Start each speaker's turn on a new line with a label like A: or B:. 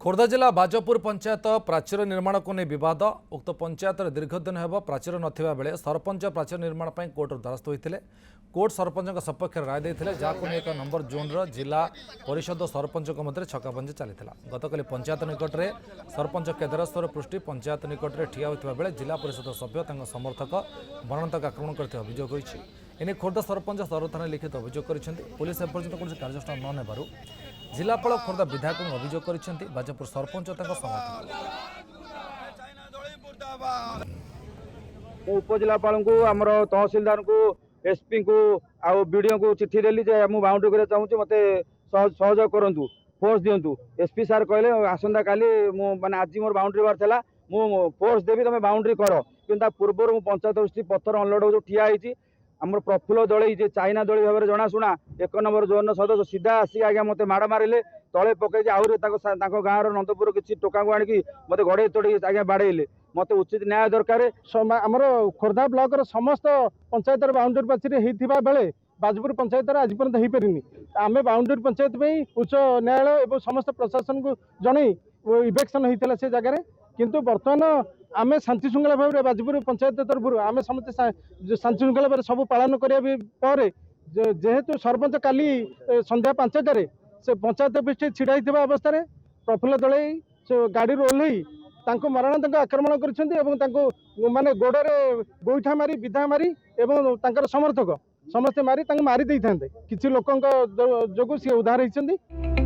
A: खोर्धा जिला बाजपुर पंचायत प्राचीर निर्माण को नहीं विवाद। उक्त पंचायत दीर्घदिन हेब प्राचीर नथिबा बेले सरपंच प्राचीर निर्माण पर कोर्ट द्वारस्थ होते। कोर्ट सरपंच सपक्ष राय देते जहाँ एक नंबर जोन्र जिला परिषद सरपंच मध्य छकापंज चली गतकाली पंचायत निकट में सरपंच केदारेश्वर पृष्टि पंचायत निकट में ठिया होता बेले जिला परिषद सभ्य समर्थक मरणांतक आक्रमण करते अभियोग होती। एने खोर्धा सरपंच सदर थाना लिखित अभियोग कर पुलिस एपर्यंत कौन कार्यानुष्ठान न नेबारु जिलापाल खोर्धा विधायक अभियोग कर बाजपुर सरपंच समर्थक।
B: उपजिलापाल को आमर तहसिलदार को एसपी को आउ बीडीओ को चिट्ठी देली जे मु बाउंड्री करे चाहूँ मते सहयोग करंतु फोर्स दियंतु। एसपी सार कहले आसंता काली मु माने आज मोर बाउंड्री बार थला मु फोर्स देबी तमे बाउंड्री करो किंतु पूर्व मु पंचायत समिति पत्थर अनलोड जो ठिया होती आमर प्रफुल्ल दलई जे चाइना दलई भाव में जनाशुना एक नंबर जोन सदस्य सीधा आसी आज्ञा मते माड़ मारे तले पकई आहरी गाँव नंदपुर किसी टोका को आणिकी मते गड़े तोड़ी आज्ञा बाड़े मत उचित न्याय दरकार।
C: आमर खोर्धा ब्लॉक समस्त पंचायत बाउंड्री पाचेरी होता बेले बाजपुर पंचायत आज पर्यंत हो पारिनी। आम बाउंड्री पंचायत उच्च न्यायालय और समस्त प्रशासन को जन इवेक्शन होता से जगह किंतु बर्तमान आम शांति श्रृंखला भाव में बाजपुर पंचायत तरफ आम समस्त शांति श्रृंखला भाव सब पालन करने जेहेतु सरपंच काली संध्या 5टार से पंचायत पृष्ठ छिड़ाई अवस्था प्रफुल्ल दलई गाड़ी ओह्ल मरणांतक आक्रमण कर माने गोड़े गोईठा मारी विधा मारी एवं समर्थक समस्ते मारी मारी दे था किसी लोक जो सी उद्धार होती।